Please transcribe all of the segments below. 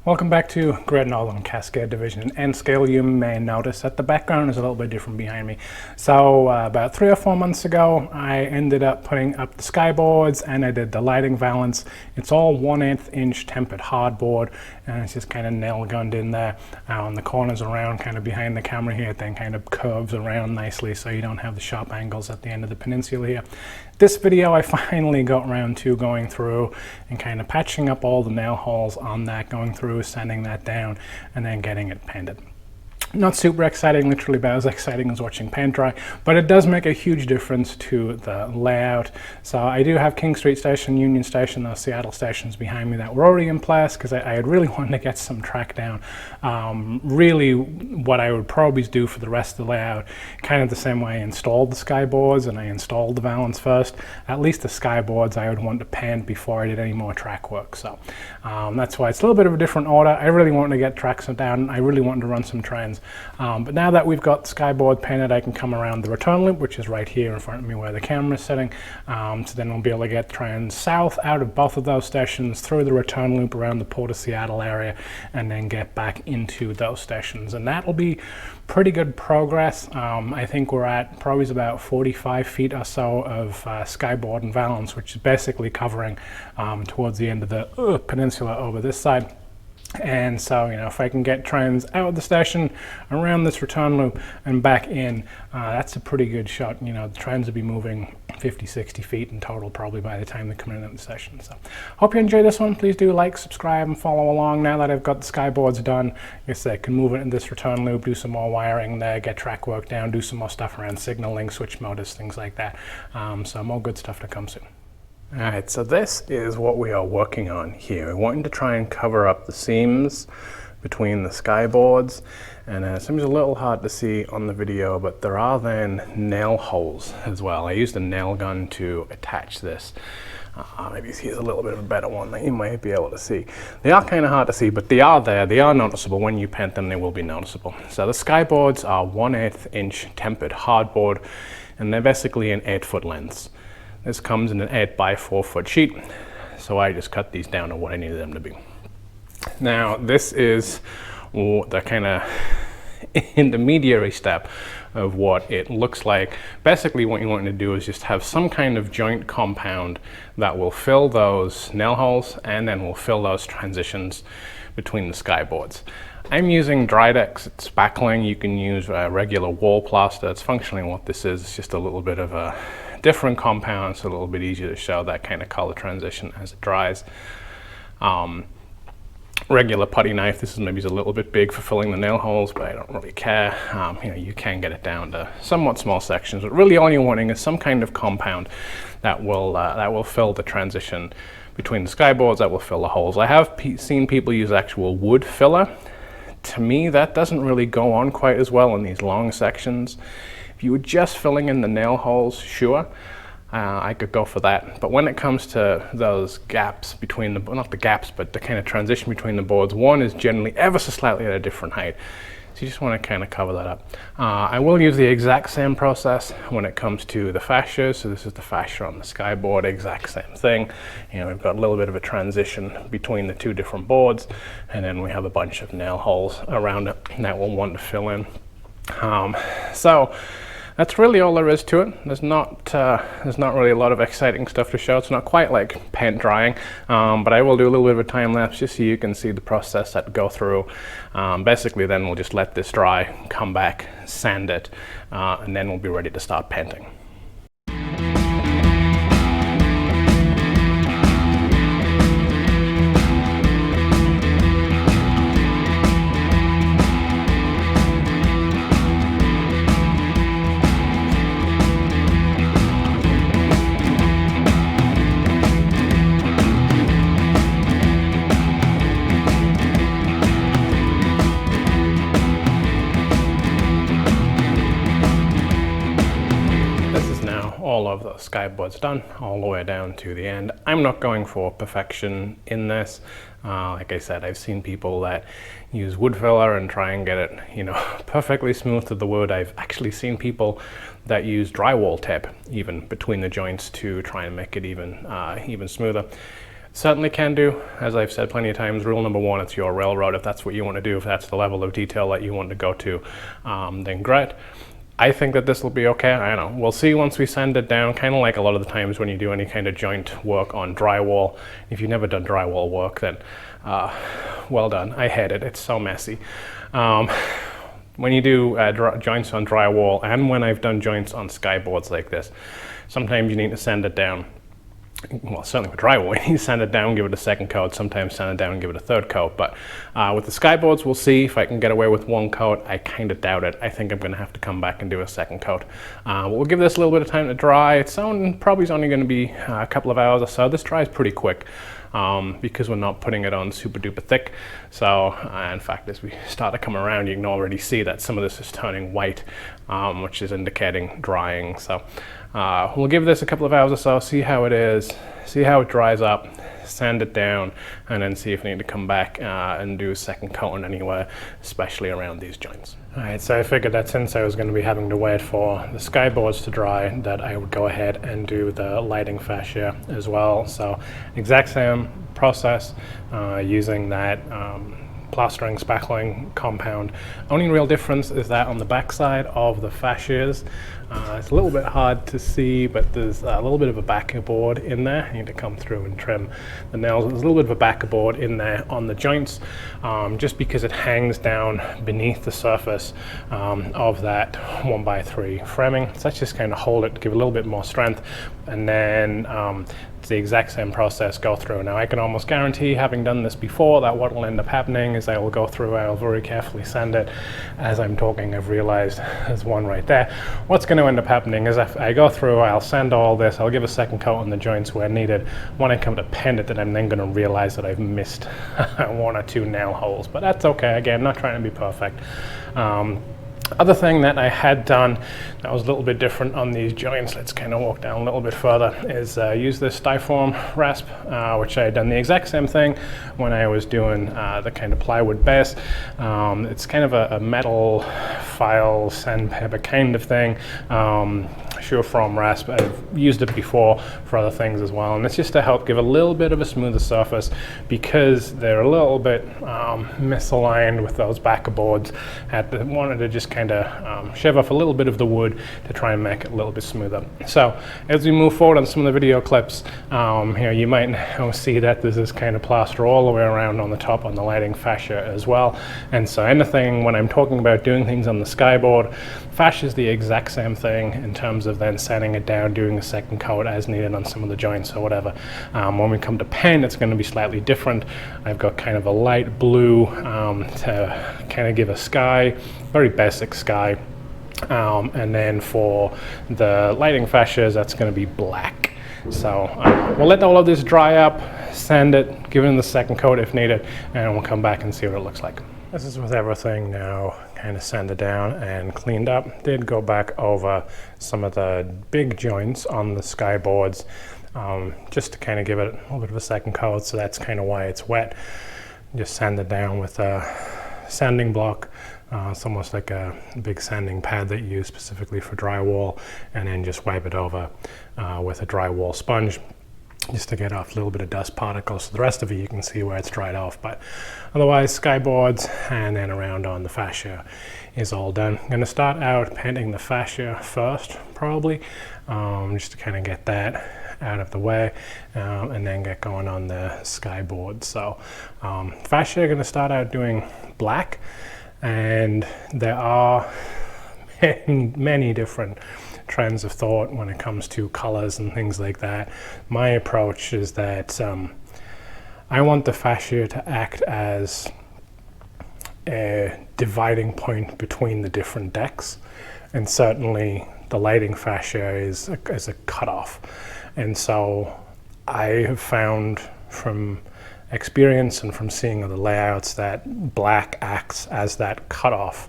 Welcome back to Great Northern Cascade Division in N scale. You may notice that the background is a little bit different behind me. So about 3 or 4 months ago, I ended up putting up the skyboards and I did the lighting valance. It's all 1/8 inch tempered hardboard and it's just kind of nail gunned in there on the corners around kind of behind the camera here. It then kind of curves around nicely so you don't have the sharp angles at the end of the peninsula here. This video I finally got around to going through and kind of patching up all the nail holes on that, going through, sanding that down, and then getting it painted. Not super exciting, literally about as exciting as watching paint dry, but it does make a huge difference to the layout. So I do have King Street Station, Union Station, those Seattle stations behind me that were already in place because I had really wanted to get some track down. Really what I would probably do for the rest of the layout, kind of the same way I installed the skyboards and I installed the valance first, at least the skyboards I would want to paint before I did any more track work. So that's why it's a little bit of a different order. I really wanted to get tracks down. I really wanted to run some trains. But now that we've got the skyboard painted, I can come around the return loop, which is right here in front of me where the camera is sitting. So then we'll be able to get trains south out of both of those stations, through the return loop around the Port of Seattle area, and then get back into those stations. And that will be pretty good progress. I think we're at probably about 45 feet or so of skyboard and valance, which is basically covering towards the end of the peninsula over this side. And so, you know, if I can get trains out of the station, around this return loop and back in, that's a pretty good shot. You know, the trains will be moving 50, 60 feet in total probably by the time they come in at the station. So hope you enjoy this one. Please do like, subscribe, and follow along. Now that I've got the skyboards done, I guess I can move it in this return loop, do some more wiring there, get track work down, do some more stuff around signaling, switch motors, things like that. So more good stuff to come soon. Alright, so this is what we are working on here. We're wanting to try and cover up the seams between the skyboards, and it seems a little hard to see on the video, but there are then nail holes as well. I used a nail gun to attach this. Maybe here's a little bit of a better one that you might be able to see. They are kind of hard to see, but they are there. They are noticeable. When you paint them, they will be noticeable. So the skyboards are 1/8 inch tempered hardboard, and they're basically an 8-foot lengths. This comes in an 8 by 4 foot sheet, so I just cut these down to what I needed them to be. Now this is the kind of intermediary step of what it looks like. Basically what you want to do is just have some kind of joint compound that will fill those nail holes and then will fill those transitions between the skyboards. I'm using Drydex, it's spackling. You can use regular wall plaster. That's functionally what this is. It's just a little bit of a different compound. It's a little bit easier to show that kind of color transition as it dries. Regular putty knife, this is maybe a little bit big for filling the nail holes, but I don't really care. You know, you can get it down to somewhat small sections, but really all you're wanting is some kind of compound that will fill the transition between the skyboards, that will fill the holes. I have seen people use actual wood filler. To me, that doesn't really go on quite as well in these long sections. If you were just filling in the nail holes, sure, I could go for that. But when it comes to those gaps between the, not the gaps, but the kind of transition between the boards, one is generally ever so slightly at a different height. So you just want to kind of cover that up. I will use the exact same process when it comes to the fascias. So this is the fascia on the skyboard, exact same thing. You know, we've got a little bit of a transition between the two different boards, and then we have a bunch of nail holes around it that we'll want to fill in. So that's really all there is to it. There's not really a lot of exciting stuff to show. It's not quite like paint drying, but I will do a little bit of a time lapse just so you can see the process that go through. Basically then we'll just let this dry, come back, sand it, and then we'll be ready to start painting. All of the skyboards done, all the way down to the end. I'm not going for perfection in this. Like I said, I've seen people that use wood filler and try and get it, you know, perfectly smooth to the wood. I've actually seen people that use drywall tape even between the joints to try and make it even smoother. Certainly can do. As I've said plenty of times, rule number one, it's your railroad. If that's what you want to do, if that's the level of detail that you want to go to, then great. I think that this will be okay. I don't know. We'll see once we sand it down, kind of like a lot of the times when you do any kind of joint work on drywall. If you've never done drywall work, then well done. I hate it. It's so messy. When you do joints on drywall, and when I've done joints on skyboards like this, sometimes you need to sand it down. Well, certainly with drywall, you need to sand it down, give it a second coat, sometimes sand it down and give it a third coat. But with the skyboards, we'll see if I can get away with one coat. I kind of doubt it. I think I'm going to have to come back and do a second coat. We'll give this a little bit of time to dry. It's probably only going to be a couple of hours or so. This dries pretty quick because we're not putting it on super duper thick. So in fact, as we start to come around, you can already see that some of this is turning white, which is indicating drying. So we'll give this a couple of hours or so, see how it is, see how it dries up, sand it down, and then see if we need to come back and do a second coating anywhere, especially around these joints. Alright, so I figured that since I was going to be having to wait for the skyboards to dry, that I would go ahead and do the lighting fascia as well. So exact same process, using that plastering spackling compound. Only real difference is that on the back side of the fascias, it's a little bit hard to see, but there's a little bit of a backer board in there. I need to come through and trim the nails. There's a little bit of a backer board in there on the joints, just because it hangs down beneath the surface of that 1x3 framing. So let's just kind of hold it, give it a little bit more strength, and then it's the exact same process, go through. Now I can almost guarantee, having done this before, that what will end up happening is I will go through, I will very carefully sand it. As I'm talking, I've realized there's one right there. What's going to end up happening is if I go through, I'll sand all this, I'll give a second coat on the joints where needed. When I come to paint it, then I'm then going to realize that I've missed one or two nail holes. But that's okay, again, not trying to be perfect. Other thing that I had done that was a little bit different on these joints, let's kind of walk down a little bit further, is use this styrofoam rasp, which I had done the exact same thing when I was doing the kind of plywood base. It's kind of a metal file sandpaper kind of thing. Sure, from rasp. I've used it before for other things as well, and it's just to help give a little bit of a smoother surface because they're a little bit misaligned with those backer boards. Wanted to just kind of shave off a little bit of the wood to try and make it a little bit smoother. So as we move forward on some of the video clips, here you might now see that there's this kind of plaster all the way around on the top on the lighting fascia as well. And so anything, when I'm talking about doing things on the skyboard, fascia is the exact same thing in terms of then sanding it down, doing a second coat as needed on some of the joints or whatever. When we come to paint, it's going to be slightly different. I've got kind of a light blue to kind of give a sky, very basic sky. And then for the lighting fascias, that's going to be black. So we'll let all of this dry up, sand it, give it the second coat if needed, and we'll come back and see what it looks like. This is with everything now kind of sanded down and cleaned up. Did go back over some of the big joints on the skyboards, just to kind of give it a little bit of a second coat, so that's kind of why it's wet. Just sand it down with a sanding block. It's almost like a big sanding pad that you use specifically for drywall, and then just wipe it over with a drywall sponge, just to get off a little bit of dust particles. So the rest of it you can see where it's dried off, but otherwise skyboards and then around on the fascia is all done. I'm going to start out painting the fascia first, probably, just to kind of get that out of the way, and then get going on the skyboard. So fascia, I'm going to start out doing black, and there are many different trends of thought when it comes to colors and things like that. My approach is that I want the fascia to act as a dividing point between the different decks, and certainly the lighting fascia is a cutoff. And so I have found from experience and from seeing other layouts that black acts as that cutoff,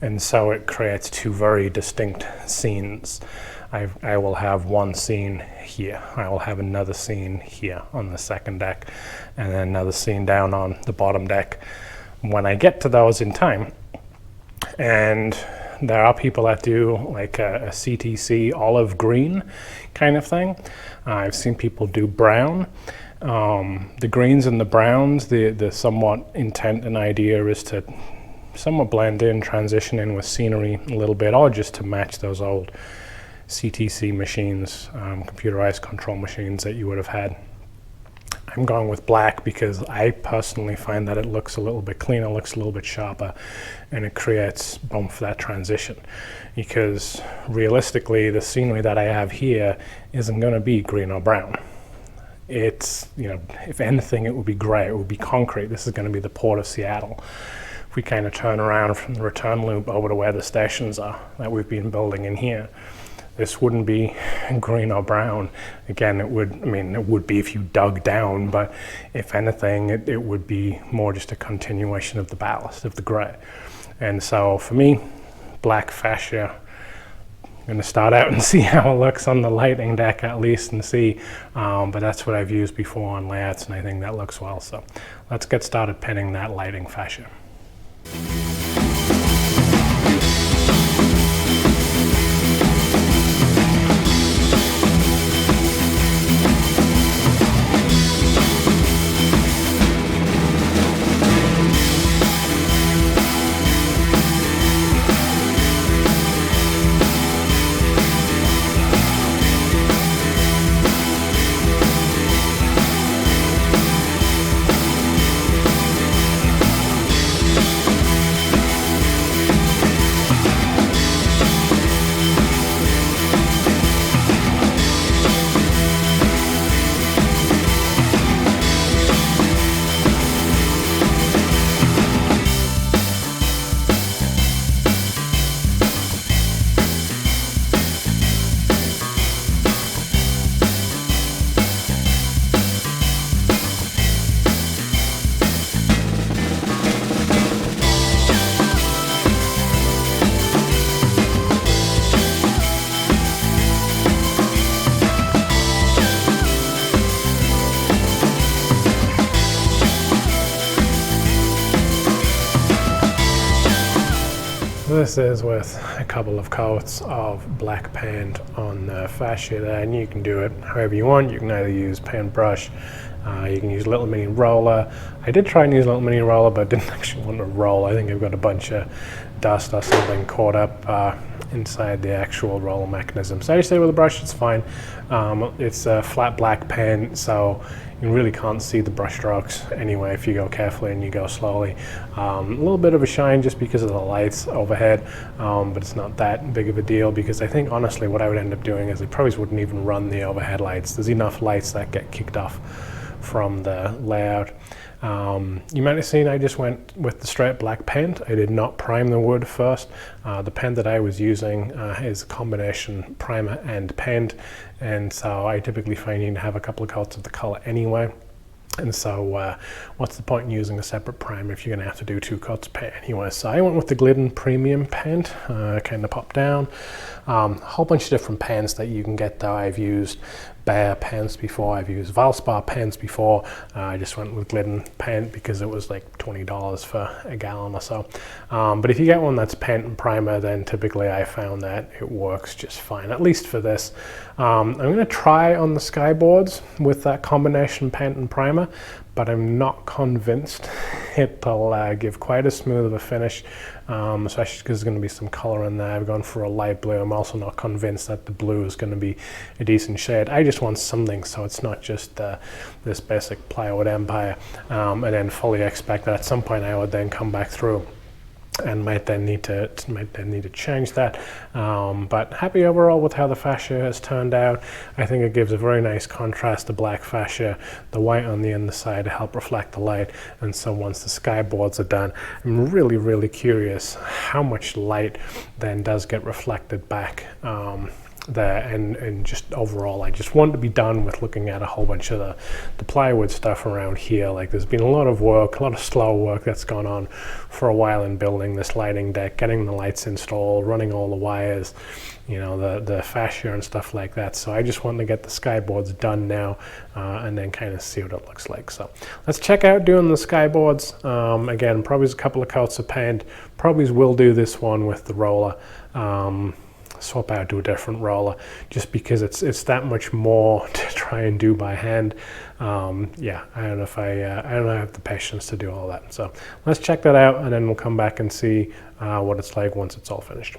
and so it creates two very distinct scenes. I will have one scene here, I will have another scene here on the second deck, and then another scene down on the bottom deck when I get to those in time. And there are people that do like a CTC olive green kind of thing. I've seen people do brown. The greens and the browns, the somewhat intent and idea is to somewhat blend in, transition in with scenery a little bit, or just to match those old CTC machines, computerized control machines that you would have had. I'm going with black because I personally find that it looks a little bit cleaner, looks a little bit sharper, and it creates bump for that transition. Because realistically, the scenery that I have here isn't going to be green or brown. It's, if anything, it would be gray, it would be concrete. This is going to be the Port of Seattle. If we kind of turn around from the return loop over to where the stations are that we've been building in here, this wouldn't be green or brown. Again, it would be if you dug down, but if anything, it would be more just a continuation of the ballast, of the gray. And so for me, black fascia, I'm gonna start out and see how it looks on the lighting deck at least and see, but that's what I've used before on layouts and I think that looks well. So let's get started pinning that lighting fascia. This is with a couple of coats of black paint on the fascia there, and you can do it however you want. You can either use paintbrush, you can use little mini roller. I did try and use a little mini roller, but didn't actually want to roll. I think I've got a bunch of dust or something caught up inside the actual roller mechanism. So I just say with a brush, it's fine. It's a flat black paint, so you really can't see the brush strokes anyway if you go carefully and you go slowly. A little bit of a shine just because of the lights overhead, but it's not that big of a deal because I think honestly what I would end up doing is I probably wouldn't even run the overhead lights. There's enough lights that get kicked off from the layout. You might have seen I just went with the straight black paint. I did not prime the wood first. The paint that I was using is a combination primer and paint, and so I typically find you need to have a couple of coats of the color anyway. And so what's the point in using a separate primer if you're going to have to do 2 coats of paint anyway? So I went with the Glidden Premium paint, kind of pop down. A whole bunch of different paints that you can get though. I've used Behr paints before, I've used Valspar paints before. I just went with Glidden paint because it was like $20 for a gallon or so. But if you get one that's paint and primer, then typically I found that it works just fine, at least for this. I'm going to try on the skyboards with that combination paint and primer, but I'm not convinced it'll give quite as smooth of a finish, especially because there's going to be some color in there. I've gone for a light blue. I'm also not convinced that the blue is going to be a decent shade. I just want something so it's not just this basic plywood empire, and then fully expect that at some point I would then come back through and might then need to change that, but happy overall with how the fascia has turned out. I think it gives a very nice contrast to black fascia, the white on the underside to help reflect the light. And so once the skyboards are done, I'm really curious how much light then does get reflected back there, and just overall I just want to be done with looking at a whole bunch of the plywood stuff around here. Like there's been a lot of work, a lot of slow work that's gone on for a while in building this lighting deck, getting the lights installed, running all the wires, the fascia and stuff like that. So I just want to get the skyboards done now, and then kind of see what it looks like. So let's check out doing the skyboards. Again, probably a couple of coats of paint. Probably will do this one with the roller. swap out to a different roller, just because it's that much more to try and do by hand. Yeah, I don't know if I don't have the patience to do all that. So let's check that out, and then we'll come back and see what it's like once it's all finished.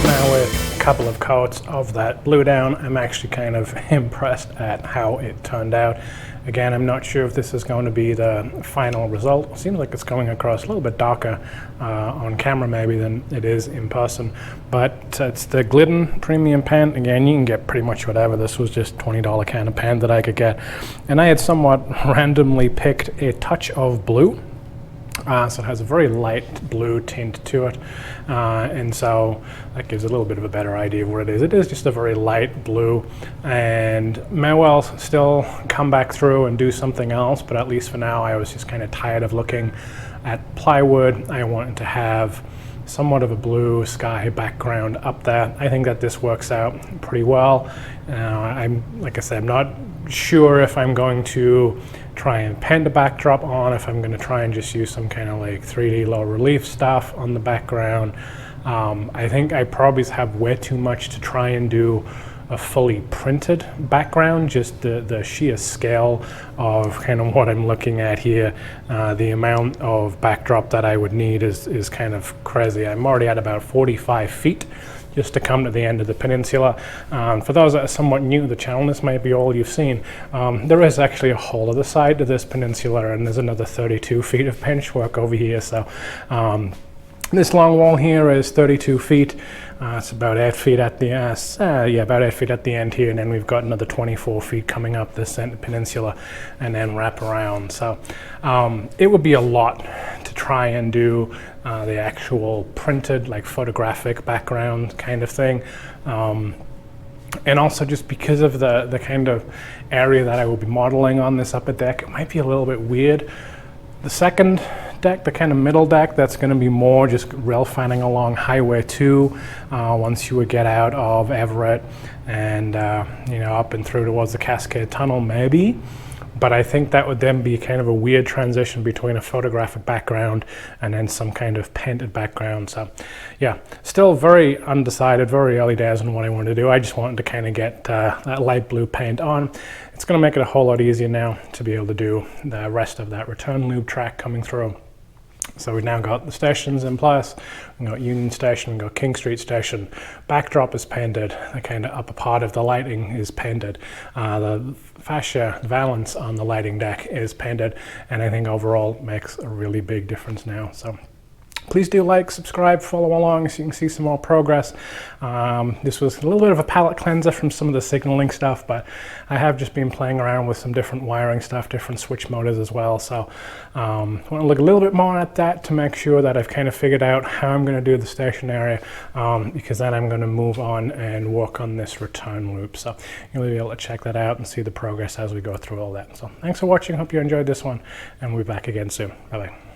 Now with a couple of coats of that blue down, I'm actually kind of impressed at how it turned out. Again, I'm not sure if this is going to be the final result. It seems like it's going across a little bit darker on camera maybe than it is in person, but it's the Glidden premium paint. Again, you can get pretty much whatever. This was just $20 can of paint that I could get, and I had somewhat randomly picked a touch of blue. So it has a very light blue tint to it, and so that gives a little bit of a better idea of what it is. It is just a very light blue, and may well still come back through and do something else, but at least for now I was just kind of tired of looking at plywood. I wanted to have somewhat of a blue sky background up there. I think that this works out pretty well. Like I said, I'm not sure if I'm going to try and paint the backdrop on, if I'm going to try and just use some kind of like 3D low relief stuff on the background. I think I probably have way too much to try and do a fully printed background. Just the sheer scale of kind of what I'm looking at here, the amount of backdrop that I would need is kind of crazy. I'm already at about 45 feet just to come to the end of the peninsula. For those that are somewhat new to the channel, this might be all you've seen. There is actually a whole other side to this peninsula, and there's another 32 feet of benchwork over here. So this long wall here is 32 feet. It's about 8 feet at the about 8 feet at the end here, and then we've got another 24 feet coming up this peninsula and then wrap around. So it would be a lot to try and do the actual printed, like photographic background kind of thing. And also just because of the kind of area that I will be modeling on this upper deck, it might be a little bit weird. The second deck, the kind of middle deck, that's going to be more just rail fanning along Highway 2 once you would get out of Everett and you know, up and through towards the Cascade Tunnel maybe. But I think that would then be kind of a weird transition between a photographic background and then some kind of painted background. So yeah, still very undecided, very early days on what I want to do. I just wanted to kind of get that light blue paint on. It's going to make it a whole lot easier now to be able to do the rest of that return loop track coming through. So we've now got the stations in place. We've got Union Station, we've got King Street Station. Backdrop is painted. The kind of upper part of the lighting is painted. The fascia, the valance on the lighting deck is painted, and I think overall it makes a really big difference now. So please do like, subscribe, follow along so you can see some more progress. This was a little bit of a palette cleanser from some of the signaling stuff, but I have just been playing around with some different wiring stuff, different switch motors as well. So I want to look a little bit more at that to make sure that I've kind of figured out how I'm going to do the station area, because then I'm going to move on and work on this return loop. So you'll be able to check that out and see the progress as we go through all that. So thanks for watching. Hope you enjoyed this one, and we'll be back again soon. Bye-bye.